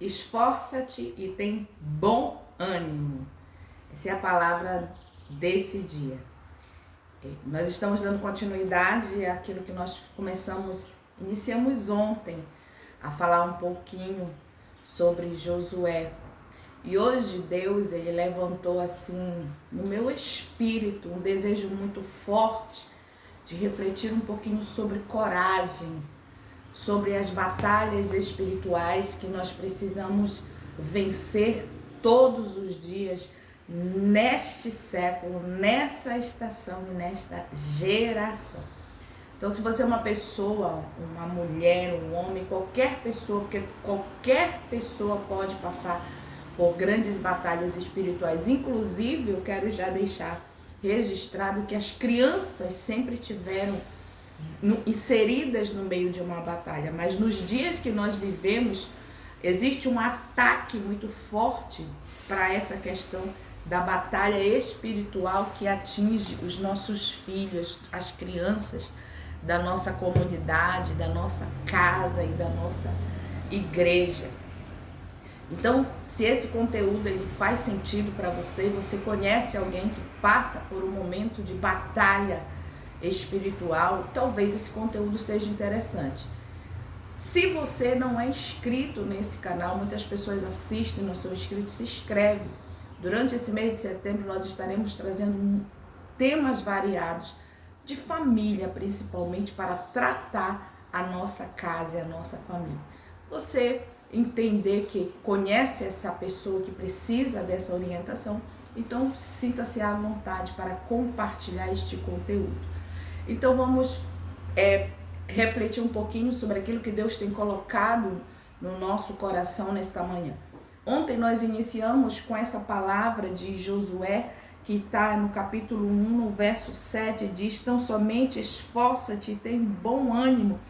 Esforça-te e tem bom ânimo. Essa é a palavra desse dia. Nós estamos dando continuidade àquilo que nós iniciamos ontem, a falar um pouquinho sobre Josué. E hoje Deus, ele levantou assim no meu espírito um desejo muito forte de refletir um pouquinho sobre coragem, sobre as batalhas espirituais que nós precisamos vencer todos os dias neste século, nessa estação e nesta geração. Então, se você é uma pessoa, uma mulher, um homem, qualquer pessoa, porque qualquer pessoa pode passar por grandes batalhas espirituais. Inclusive, eu quero já deixar registrado que as crianças sempre tiveram inseridas no meio de uma batalha, mas nos dias que nós vivemos, existe um ataque muito forte para essa questão da batalha espiritual que atinge os nossos filhos, as crianças da nossa comunidade, da nossa casa e da nossa igreja. Então, se esse conteúdo ele faz sentido para você, você conhece alguém que passa por um momento de batalha espiritual, talvez esse conteúdo seja interessante. Se você não é inscrito nesse canal, muitas pessoas assistem, não são inscritos, se inscreve. Durante esse mês de setembro nós estaremos trazendo temas variados de família, principalmente para tratar a nossa casa e a nossa família. Você entender que conhece essa pessoa que precisa dessa orientação, então sinta-se à vontade para compartilhar este conteúdo. Então vamos refletir um pouquinho sobre aquilo que Deus tem colocado no nosso coração nesta manhã. Ontem nós iniciamos com essa palavra de Josué, que está no capítulo 1, no verso 7, diz: tão somente esforça-te e tem bom ânimo,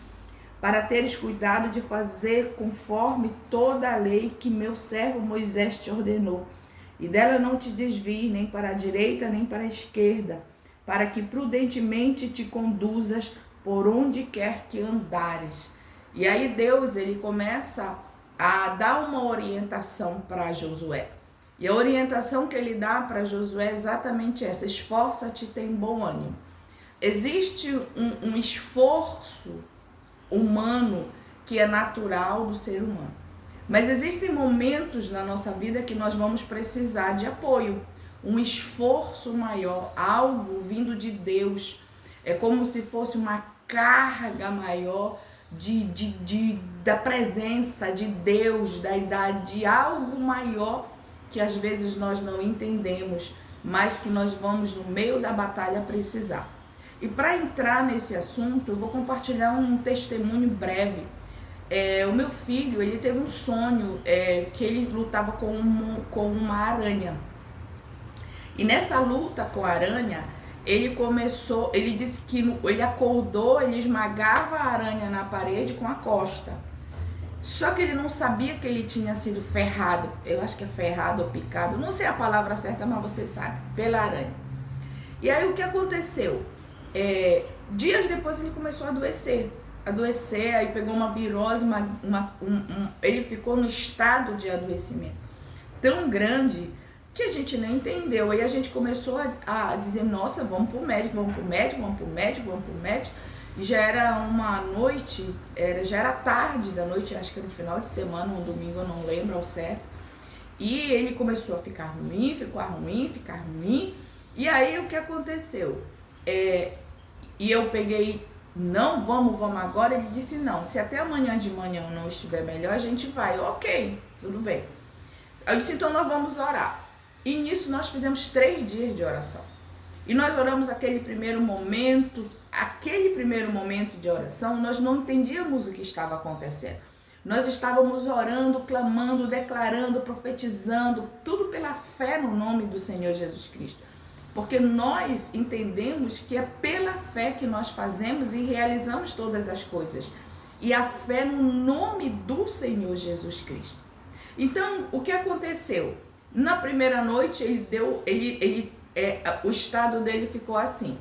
para teres cuidado de fazer conforme toda a lei que meu servo Moisés te ordenou, e dela não te desvie nem para a direita nem para a esquerda, para que prudentemente te conduzas por onde quer que andares. E aí Deus, ele começa a dar uma orientação para Josué. E a orientação que ele dá para Josué é exatamente essa: esforça-te e tem bom ânimo. Existe um esforço humano que é natural do ser humano. Mas existem momentos na nossa vida que nós vamos precisar de apoio, um esforço maior, algo vindo de Deus. É como se fosse uma carga maior da presença de Deus, da idade, de algo maior que às vezes nós não entendemos, mas que nós vamos no meio da batalha precisar. E para entrar nesse assunto, eu vou compartilhar um testemunho breve. O meu filho, ele teve um sonho que ele lutava com uma aranha. E nessa luta com a aranha, ele disse que ele acordou, ele esmagava a aranha na parede com a costa. Só que ele não sabia que ele tinha sido ferrado, eu acho que é ferrado ou picado, não sei a palavra certa, mas você sabe, pela aranha. E aí o que aconteceu? Dias depois ele começou a adoecer, aí pegou uma virose, ele ficou no estado de adoecimento tão grande que a gente nem entendeu. Aí a gente começou a dizer: nossa, vamos pro médico. E já era uma noite, já era tarde da noite, acho que era no final de semana, um domingo, eu não lembro ao certo. E ele começou a ficar ruim, e aí o que aconteceu? E eu peguei: não, vamos agora. Ele disse: não, se até amanhã de manhã eu não estiver melhor, a gente vai. Ok, tudo bem. Eu disse: então nós vamos orar. E nisso nós fizemos 3 dias de oração. E nós oramos aquele primeiro momento de oração, nós não entendíamos o que estava acontecendo. Nós estávamos orando, clamando, declarando, profetizando, tudo pela fé no nome do Senhor Jesus Cristo. Porque nós entendemos que é pela fé que nós fazemos e realizamos todas as coisas. E a fé no nome do Senhor Jesus Cristo. Então, o que aconteceu? Na primeira noite, o estado dele ficou assim.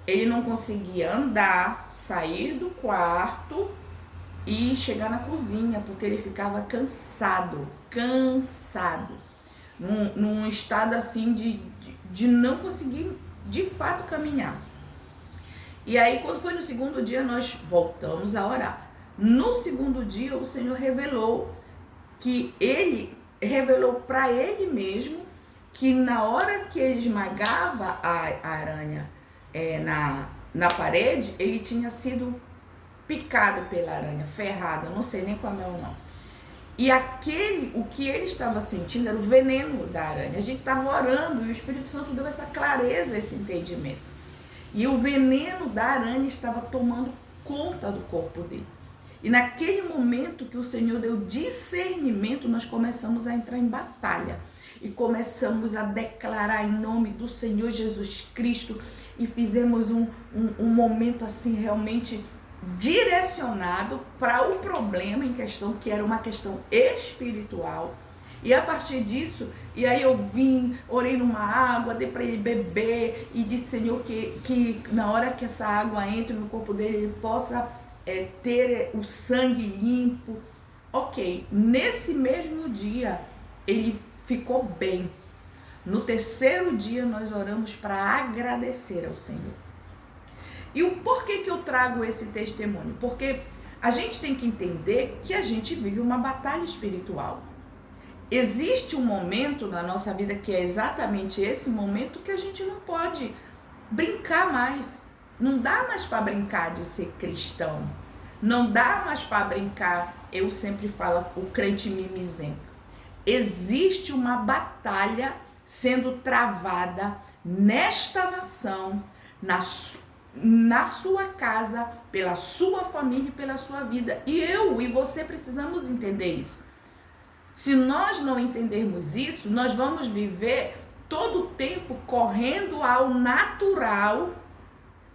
Ele não conseguia andar, sair do quarto e chegar na cozinha, porque ele ficava cansado, num estado assim de não conseguir de fato caminhar. E aí, quando foi no segundo dia, nós voltamos a orar. No segundo dia, o Senhor revelou para ele mesmo que na hora que ele esmagava a aranha na parede, ele tinha sido picado pela aranha, ferrado, eu não sei nem qual é o nome. E o que ele estava sentindo era o veneno da aranha. A gente estava orando e o Espírito Santo deu essa clareza, esse entendimento. E o veneno da aranha estava tomando conta do corpo dele. E naquele momento que o Senhor deu discernimento, nós começamos a entrar em batalha. E começamos a declarar em nome do Senhor Jesus Cristo. E fizemos um momento assim realmente direcionado para o problema em questão, que era uma questão espiritual. E a partir disso, e aí eu orei numa água, dei para ele beber e disse, Senhor, que na hora que essa água entre no corpo dele, ele possa ter o sangue limpo. Ok, nesse mesmo dia, ele ficou bem. No terceiro dia, nós oramos para agradecer ao Senhor. E o porquê que eu trago esse testemunho? Porque a gente tem que entender que a gente vive uma batalha espiritual. Existe um momento na nossa vida que é exatamente esse momento que a gente não pode brincar mais. Não dá mais para brincar de ser cristão. Não dá mais para brincar, eu sempre falo, o crente mimizento. Existe uma batalha sendo travada nesta nação, na sua casa, pela sua família e pela sua vida. E eu e você precisamos entender isso. Se nós não entendermos isso, nós vamos viver todo o tempo correndo ao natural,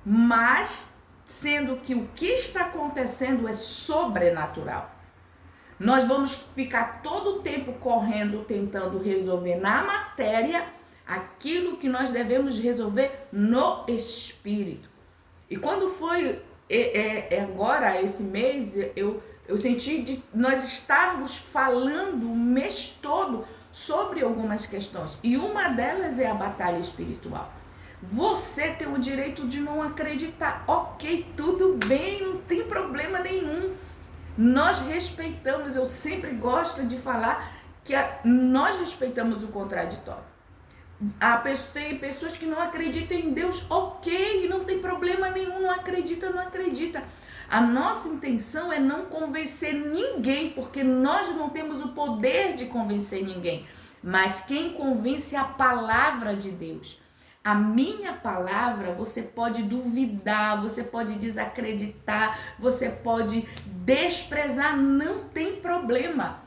mas sendo que o que está acontecendo é sobrenatural. Nós vamos ficar todo o tempo correndo, tentando resolver na matéria aquilo que nós devemos resolver no espírito. E quando foi agora, esse mês, eu senti de nós estarmos falando o mês todo sobre algumas questões. E uma delas é a batalha espiritual. Você tem o direito de não acreditar. Ok, tudo bem, não tem problema nenhum. Nós respeitamos, eu sempre gosto de falar que nós respeitamos o contraditório. Tem pessoas que não acreditam em Deus, ok, não tem problema nenhum, não acredita. A nossa intenção é não convencer ninguém, porque nós não temos o poder de convencer ninguém. Mas quem convence é a palavra de Deus. A minha palavra, você pode duvidar, você pode desacreditar, você pode desprezar, não tem problema.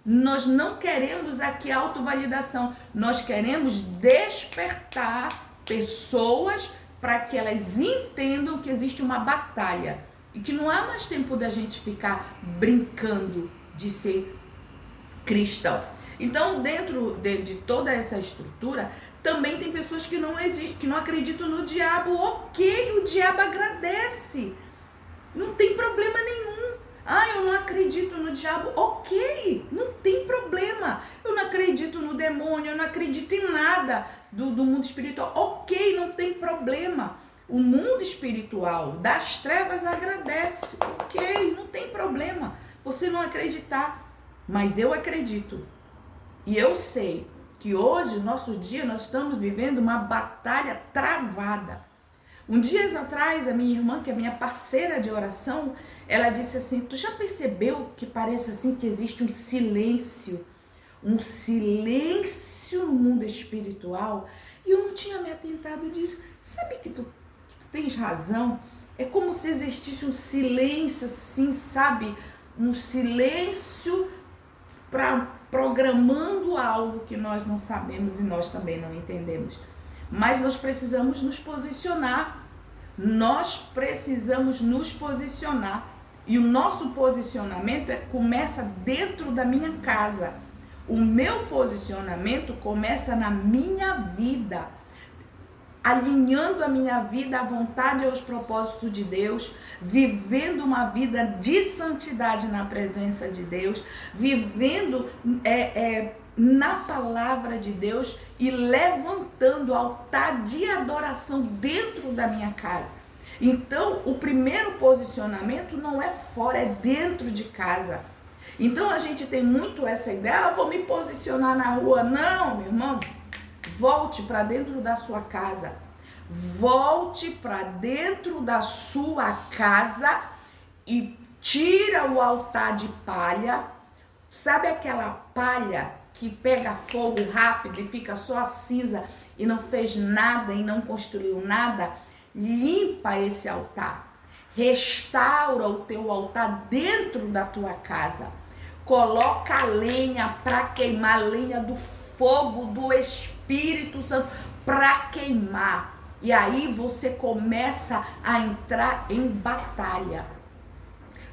Nós não queremos aqui autovalidação, nós queremos despertar pessoas para que elas entendam que existe uma batalha e que não há mais tempo da gente ficar brincando de ser cristão. Então, dentro de toda essa estrutura, também tem pessoas que não acreditam no diabo. Ok, o diabo agradece. Não tem problema nenhum. Eu não acredito no diabo. Ok, não tem problema. Eu não acredito no demônio, eu não acredito em nada do mundo espiritual. Ok, não tem problema. O mundo espiritual das trevas agradece. Ok, não tem problema você não acreditar. Mas eu acredito. E eu sei que hoje, no nosso dia, nós estamos vivendo uma batalha travada. Dias atrás, a minha irmã, que é minha parceira de oração, ela disse assim, tu já percebeu que parece assim que existe um silêncio no mundo espiritual? E eu não tinha me atentado disso. Sabe que tu tens razão? É como se existisse um silêncio assim, sabe? Um silêncio programando algo que nós não sabemos e nós também não entendemos. Mas nós precisamos nos posicionar. E o nosso posicionamento começa dentro da minha casa. O meu posicionamento começa na minha vida. alinhando a minha vida à vontade e aos propósitos de Deus, vivendo uma vida de santidade na presença de Deus, vivendo na palavra de Deus e levantando altar de adoração dentro da minha casa. Então, o primeiro posicionamento não é fora, é dentro de casa. Então, a gente tem muito essa ideia, vou me posicionar na rua. Não, meu irmão, volte para dentro da sua casa. Volte para dentro da sua casa e tira o altar de palha. Sabe aquela palha que pega fogo rápido e fica só a cinza e não fez nada e não construiu nada? Limpa esse altar. Restaura o teu altar dentro da tua casa. Coloca a lenha para queimar, a lenha do fogo do Espírito Santo para queimar. E aí você começa a entrar em batalha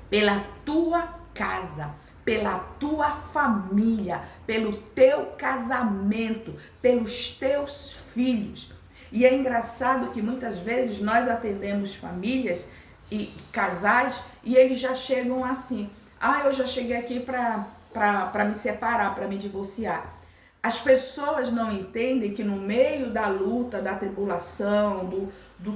pela tua casa, pela tua família, pelo teu casamento, pelos teus filhos. E é engraçado que muitas vezes nós atendemos famílias e casais e eles já chegam assim: eu já cheguei aqui para me separar, para me divorciar. As pessoas não entendem que no meio da luta, da tribulação,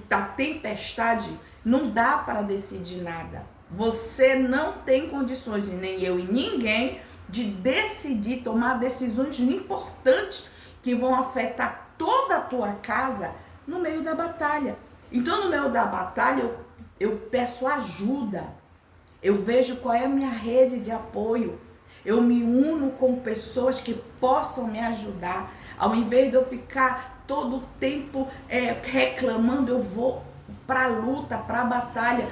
da tempestade, não dá para decidir nada. Você não tem condições, nem eu e ninguém, de decidir, tomar decisões importantes que vão afetar toda a tua casa no meio da batalha. Então, no meio da batalha, eu peço ajuda. Eu vejo qual é a minha rede de apoio. Eu me uno com pessoas que possam me ajudar. Ao invés de eu ficar todo o tempo reclamando, eu vou para a luta, para a batalha,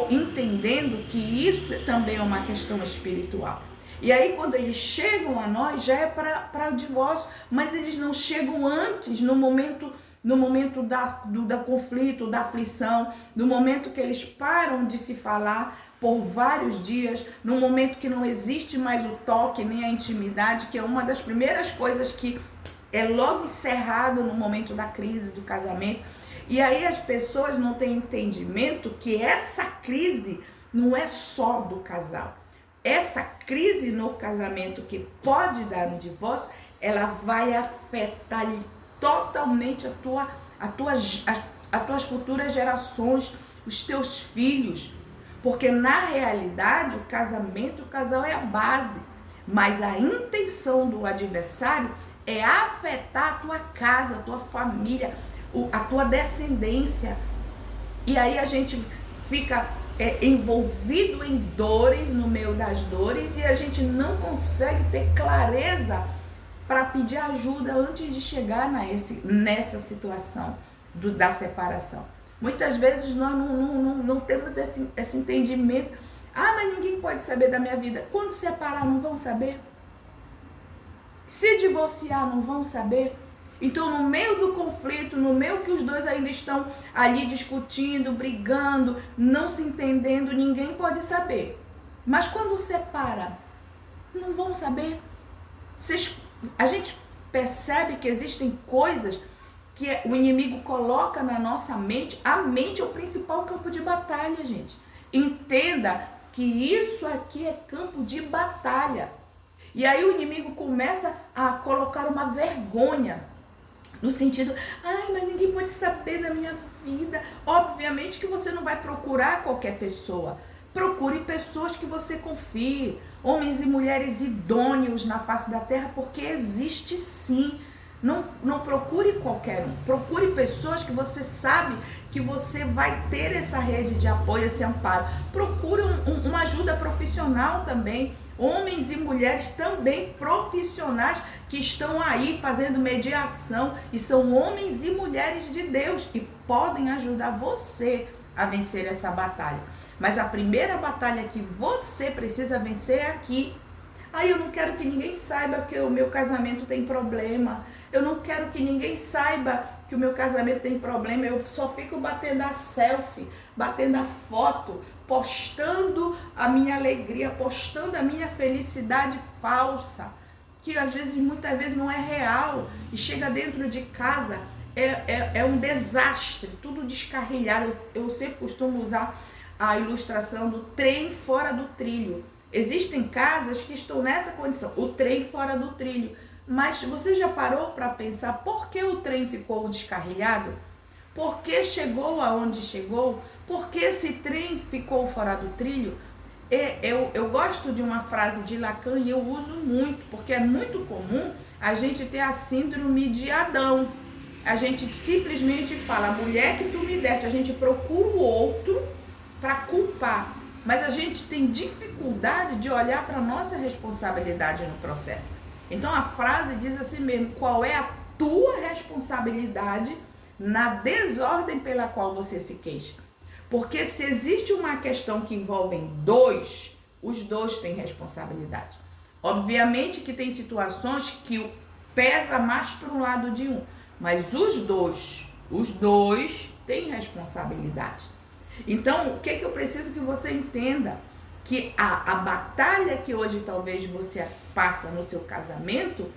entendendo que isso também é uma questão espiritual. E aí quando eles chegam a nós, já é para o divórcio, mas eles não chegam antes, no momento do conflito, da aflição, no momento que eles param de se falar por vários dias, no momento que não existe mais o toque, nem a intimidade, que é uma das primeiras coisas que é logo encerrado no momento da crise do casamento. E aí as pessoas não têm entendimento que essa crise não é só do casal. Essa crise no casamento que pode dar um divórcio, ela vai afetar totalmente as tuas futuras gerações, os teus filhos. Porque na realidade o casal é a base. Mas a intenção do adversário é afetar a tua casa, a tua família, a tua descendência. E aí a gente fica envolvido em dores, no meio das dores, e a gente não consegue ter clareza para pedir ajuda antes de chegar nessa situação da separação. Muitas vezes nós não temos esse entendimento. Mas ninguém pode saber da minha vida. Quando separar, não vão saber? Se divorciar, não vão saber? Então, no meio do conflito, no meio que os dois ainda estão ali discutindo, brigando, não se entendendo, ninguém pode saber. Mas quando separa, não vão saber. A gente percebe que existem coisas que o inimigo coloca na nossa mente. A mente é o principal campo de batalha, gente. Entenda que isso aqui é campo de batalha. E aí o inimigo começa a colocar uma vergonha. No sentido, mas ninguém pode saber da minha vida. Obviamente que você não vai procurar qualquer pessoa. Procure pessoas que você confie. Homens e mulheres idôneos na face da terra, porque existe sim. Não procure qualquer um. Procure pessoas que você sabe que você vai ter essa rede de apoio, esse amparo. Procure uma ajuda profissional também. Homens e mulheres também profissionais que estão aí fazendo mediação e são homens e mulheres de Deus e podem ajudar você a vencer essa batalha. Mas a primeira batalha que você precisa vencer é aqui. Eu não quero que ninguém saiba que o meu casamento tem problema. Eu não quero que ninguém saiba que o meu casamento tem problema. Eu só fico batendo a selfie, batendo a foto, postando a minha alegria, postando a minha felicidade falsa, que às vezes, muitas vezes não é real. E chega dentro de casa, é um desastre, tudo descarrilhado. Eu sempre costumo usar a ilustração do trem fora do trilho. Existem casas que estão nessa condição, o trem fora do trilho. Mas você já parou para pensar por que o trem ficou descarrilhado? Por que chegou aonde chegou? Por que esse trem ficou fora do trilho? Eu gosto de uma frase de Lacan e eu uso muito, porque é muito comum a gente ter a síndrome de Adão. A gente simplesmente fala, mulher que tu me deste, a gente procura o outro para culpar. Mas a gente tem dificuldade de olhar para a nossa responsabilidade no processo. Então a frase diz assim mesmo, qual é a tua responsabilidade na desordem pela qual você se queixa? Porque se existe uma questão que envolve dois, os dois têm responsabilidade. Obviamente que tem situações que pesa mais para um lado de um, mas os dois têm responsabilidade. Então, o que eu preciso que você entenda? Que a batalha que hoje talvez você passa no seu casamento,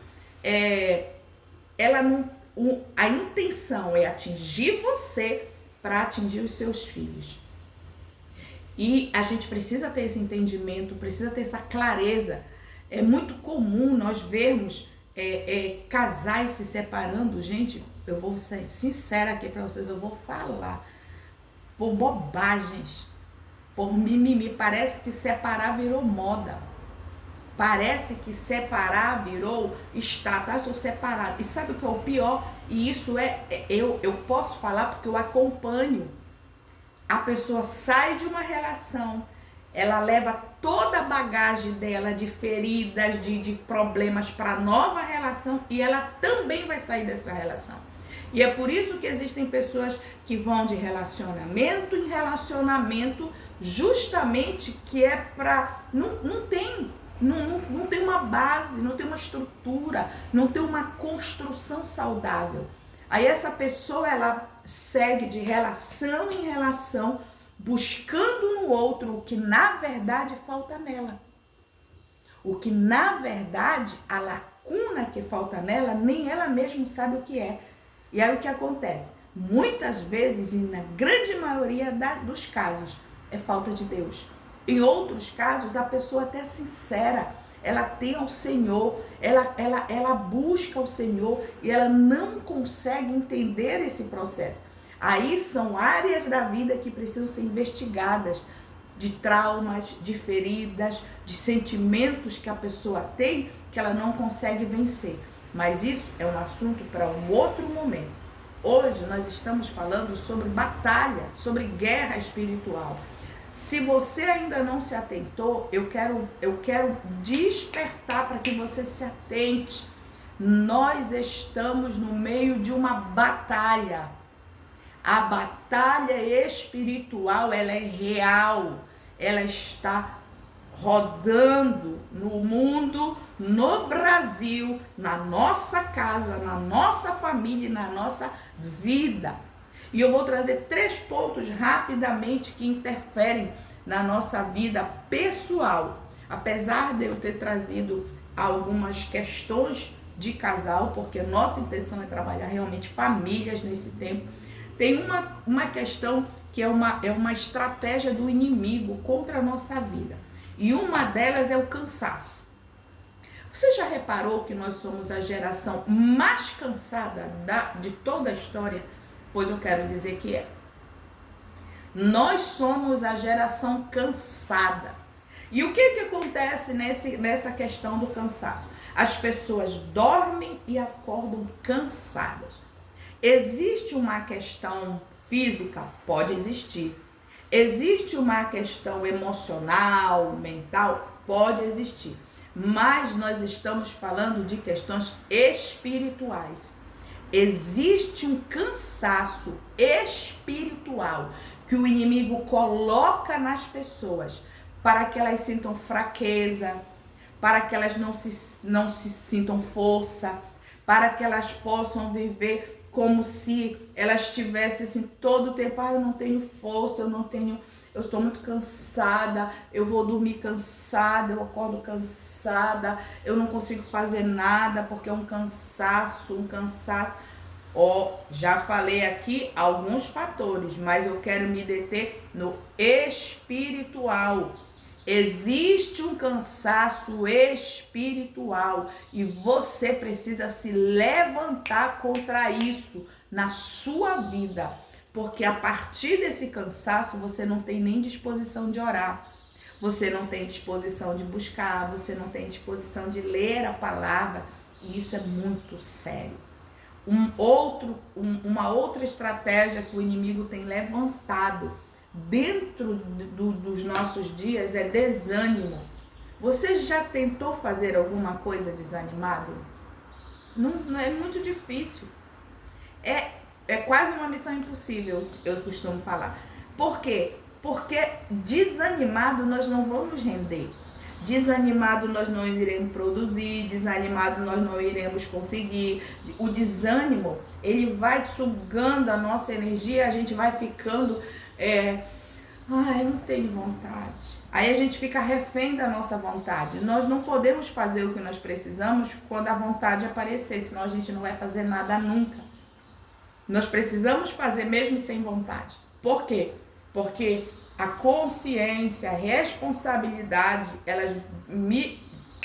a intenção é atingir você para atingir os seus filhos. E a gente precisa ter esse entendimento, precisa ter essa clareza. É muito comum nós vermos casais se separando. Gente, eu vou ser sincera aqui para vocês, eu vou falar por bobagens, por mimimi. Parece que separar virou moda. Parece que separar virou status. Eu sou separado. E sabe o que é o pior? E isso eu posso falar porque eu acompanho. A pessoa sai de uma relação, ela leva toda a bagagem dela de feridas, de problemas para a nova relação e ela também vai sair dessa relação. E é por isso que existem pessoas que vão de relacionamento em relacionamento, justamente que é para... Não tem uma base, não tem uma estrutura, não tem uma construção saudável. Aí essa pessoa, ela segue de relação em relação, buscando no outro o que na verdade falta nela. O que na verdade, a lacuna que falta nela, nem ela mesma sabe o que é. E aí o que acontece? Muitas vezes, e na grande maioria dos casos, é falta de Deus. Em outros casos, a pessoa até é sincera, ela tem ao Senhor, ela busca o Senhor e ela não consegue entender esse processo. Aí são áreas da vida que precisam ser investigadas, de traumas, de feridas, de sentimentos que a pessoa tem que ela não consegue vencer. Mas isso é um assunto para um outro momento. Hoje nós estamos falando sobre batalha, sobre guerra espiritual. Se você ainda não se atentou, eu quero despertar para que você se atente. Nós estamos no meio de uma batalha. A batalha espiritual, ela é real. Ela está rodando no mundo, no Brasil, na nossa casa, na nossa família, na nossa vida. E eu vou trazer 3 pontos rapidamente que interferem na nossa vida pessoal. Apesar de eu ter trazido algumas questões de casal, porque nossa intenção é trabalhar realmente famílias nesse tempo, tem uma questão que é uma estratégia do inimigo contra a nossa vida. E uma delas é o cansaço. Você já reparou que nós somos a geração mais cansada de toda a história? Pois eu quero dizer que é. Nós somos a geração cansada. E o que acontece nessa questão do cansaço? As pessoas dormem e acordam cansadas. Existe uma questão física? Pode existir. Existe uma questão emocional, mental? Pode existir. Mas nós estamos falando de questões espirituais. Existe um cansaço espiritual que o inimigo coloca nas pessoas para que elas sintam fraqueza, para que elas não se sintam força, para que elas possam viver como se elas estivessem assim todo o tempo, eu não tenho força, eu estou muito cansada, eu vou dormir cansada, eu acordo cansada, eu não consigo fazer nada porque é um cansaço. Já falei aqui alguns fatores, mas eu quero me deter no espiritual. Existe um cansaço espiritual e você precisa se levantar contra isso na sua vida, porque a partir desse cansaço você não tem nem disposição de orar, você não tem disposição de buscar, você não tem disposição de ler a palavra, e isso é muito sério. Uma outra estratégia que o inimigo tem levantado dentro dos nossos dias é desânimo. Você já tentou fazer alguma coisa desanimado? Não é muito difícil. É quase uma missão impossível, eu costumo falar. Por quê? Porque desanimado nós não vamos render. Desanimado nós não iremos produzir, desanimado nós não iremos conseguir. O desânimo, ele vai sugando a nossa energia, a gente vai ficando... eu não tenho vontade. Aí a gente fica refém da nossa vontade. Nós não podemos fazer o que nós precisamos quando a vontade aparecer, senão a gente não vai fazer nada nunca. Nós precisamos fazer mesmo sem vontade. Por quê? Porque a consciência, a responsabilidade, elas me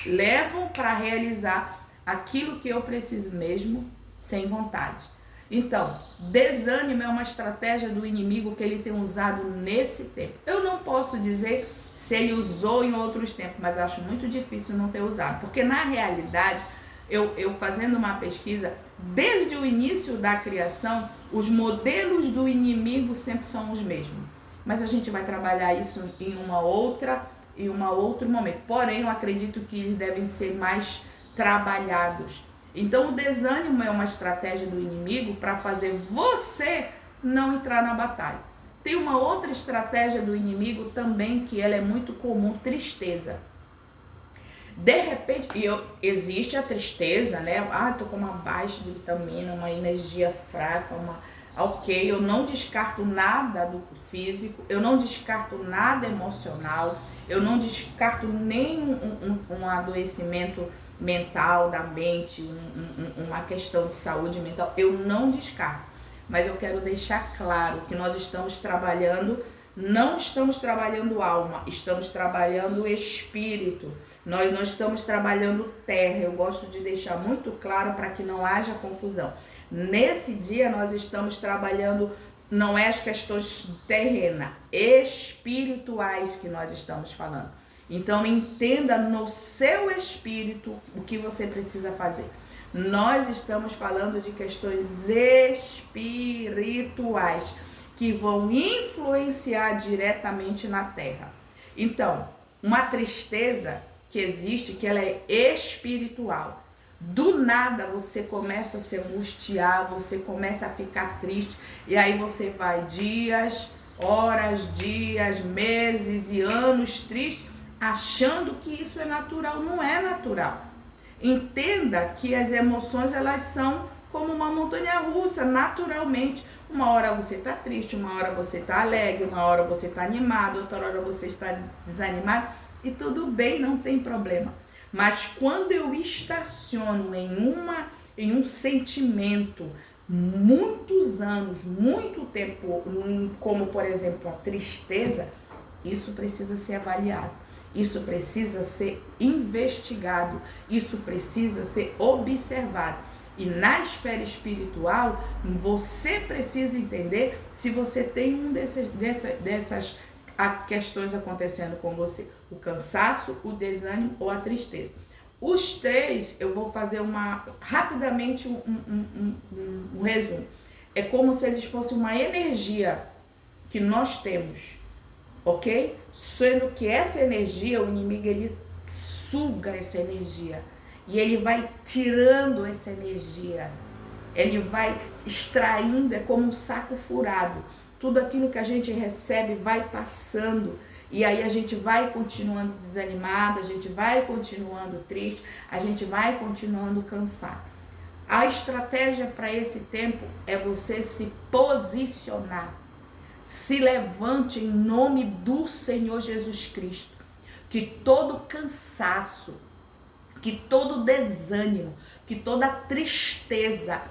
levam para realizar aquilo que eu preciso mesmo sem vontade. Então, desânimo é uma estratégia do inimigo que ele tem usado nesse tempo. Eu não posso dizer se ele usou em outros tempos, mas acho muito difícil não ter usado, porque na realidade, eu fazendo uma pesquisa, desde o início da criação, os modelos do inimigo sempre são os mesmos. Mas a gente vai trabalhar isso em um outro momento. Porém, eu acredito que eles devem ser mais trabalhados. Então, o desânimo é uma estratégia do inimigo para fazer você não entrar na batalha. Tem uma outra estratégia do inimigo também que ela é muito comum, tristeza. De repente, existe a tristeza, né? Tô com uma baixa de vitamina, uma energia fraca, ok, eu não descarto nada do físico, eu não descarto nada emocional, eu não descarto nem um adoecimento mental da mente, uma questão de saúde mental, eu não descarto. Mas eu quero deixar claro que nós estamos trabalhando, não estamos trabalhando alma, estamos trabalhando espírito. Nós não estamos trabalhando terra. Eu gosto de deixar muito claro para que não haja confusão. Nesse dia nós estamos trabalhando, não é as questões terrenas, espirituais que nós estamos falando. Então entenda no seu espírito o que você precisa fazer. Nós estamos falando de questões espirituais que vão influenciar diretamente na terra. Então, uma tristeza que existe, que ela é espiritual. Do nada você começa a se angustiar, você começa a ficar triste, e aí você vai dias, horas, dias, meses e anos triste, achando que isso é natural. Não é natural. Entenda que as emoções, elas são como uma montanha russa, naturalmente. Uma hora você está triste, uma hora você está alegre, uma hora você está animado, outra hora você está desanimado, e tudo bem, não tem problema. Mas quando eu estaciono em um sentimento, muitos anos, muito tempo, como por exemplo a tristeza, isso precisa ser avaliado, isso precisa ser investigado, isso precisa ser observado. E na esfera espiritual, você precisa entender se você tem dessas questões acontecendo com você. O cansaço, o desânimo ou a tristeza. Os três, eu vou fazer rapidamente um resumo. É como se eles fossem uma energia que nós temos, ok? Sendo que essa energia, o inimigo, ele suga essa energia. E ele vai tirando essa energia. Ele vai extraindo, é como um saco furado. Tudo aquilo que a gente recebe vai passando. E aí a gente vai continuando desanimado, a gente vai continuando triste, a gente vai continuando cansado. A estratégia para esse tempo é você se posicionar. Se levante em nome do Senhor Jesus Cristo. Que todo cansaço, que todo desânimo, que toda tristeza,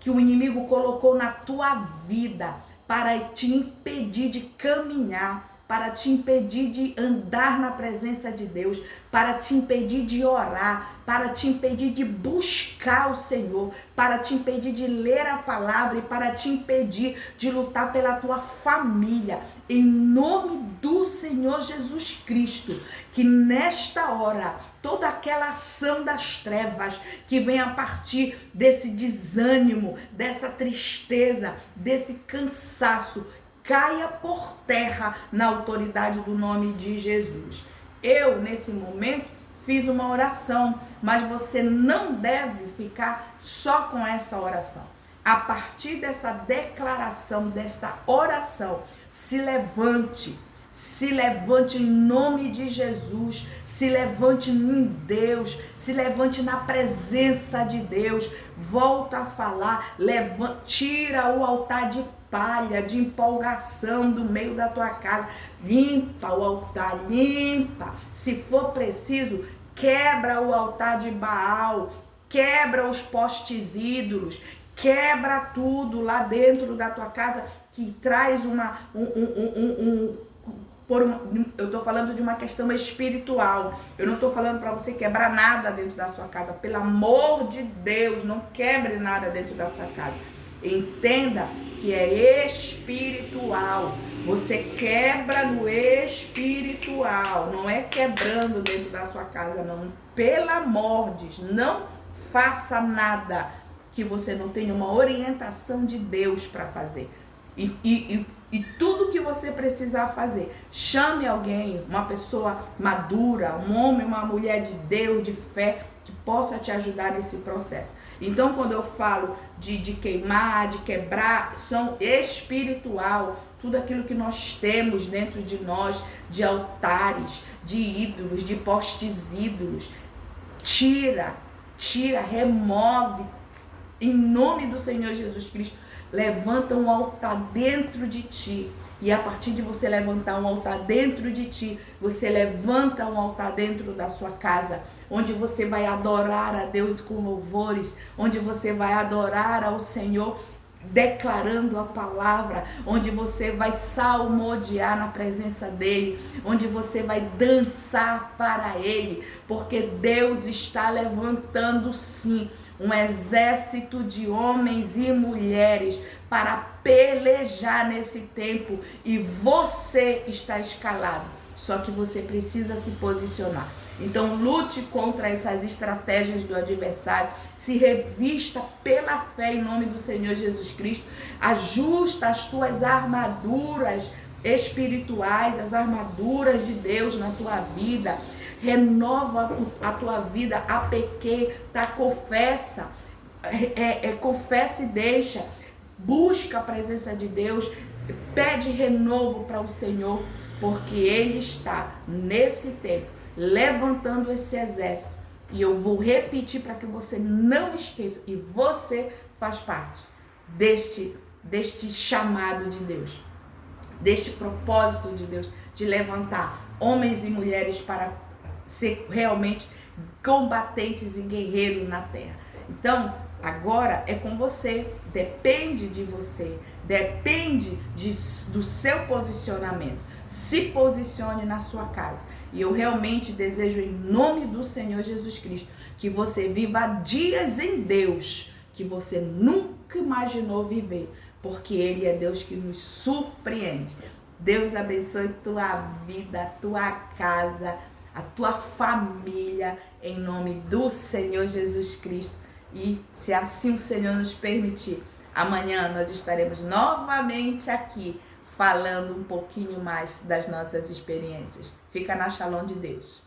que o inimigo colocou na tua vida para te impedir de caminhar, para te impedir de andar na presença de Deus, para te impedir de orar, para te impedir de buscar o Senhor, para te impedir de ler a palavra e para te impedir de lutar pela tua família. Em nome do Senhor Jesus Cristo, que nesta hora, toda aquela ação das trevas que vem a partir desse desânimo, dessa tristeza, desse cansaço, caia por terra na autoridade do nome de Jesus. Eu, nesse momento, fiz uma oração, mas você não deve ficar só com essa oração. A partir dessa declaração, desta oração, se levante em nome de Jesus, se levante em Deus, se levante na presença de Deus, volta a falar, tira o altar de palha, de empolgação do meio da tua casa, limpa o altar, limpa, se for preciso, quebra o altar de Baal, quebra os postes ídolos, quebra tudo lá dentro da tua casa que traz eu estou falando de uma questão espiritual. Eu não estou falando para você quebrar nada dentro da sua casa. Pelo amor de Deus, não quebre nada dentro da sua casa. Entenda que é espiritual. Você quebra no espiritual. Não é quebrando dentro da sua casa, não. Pelo amor de Deus, não faça nada que você não tenha uma orientação de Deus para fazer. E tudo que você precisar fazer, chame alguém, uma pessoa madura, um homem, uma mulher de Deus, de fé, que possa te ajudar nesse processo. Então, quando eu falo de queimar, de quebrar, são espiritual, tudo aquilo que nós temos dentro de nós, de altares, de ídolos, de postes ídolos, tira, remove, em nome do Senhor Jesus Cristo. Levanta um altar dentro de ti. E a partir de você levantar um altar dentro de ti, você levanta um altar dentro da sua casa, onde você vai adorar a Deus com louvores, onde você vai adorar ao Senhor declarando a palavra, onde você vai salmodiar na presença dele, onde você vai dançar para ele, porque Deus está levantando sim um exército de homens e mulheres para pelejar nesse tempo, e você está escalado, só que você precisa se posicionar. Então lute contra essas estratégias do adversário, se revista pela fé em nome do Senhor Jesus Cristo, ajusta as tuas armaduras espirituais, as armaduras de Deus na tua vida, renova a tua vida, APQ, tá? Confessa, confessa e deixa, busca a presença de Deus, pede renovo para o Senhor, porque Ele está nesse tempo levantando esse exército, e eu vou repetir para que você não esqueça, e você faz parte deste chamado de Deus, deste propósito de Deus, de levantar homens e mulheres para ser realmente combatentes e guerreiros na terra. Então, agora é com você, depende de você, depende do seu posicionamento. Se posicione na sua casa. E eu realmente desejo, em nome do Senhor Jesus Cristo, que você viva dias em Deus que você nunca imaginou viver, porque Ele é Deus que nos surpreende. Deus abençoe tua vida, tua casa, a tua família, em nome do Senhor Jesus Cristo. E se assim o Senhor nos permitir, amanhã nós estaremos novamente aqui falando um pouquinho mais das nossas experiências. Fica na Shalom de Deus.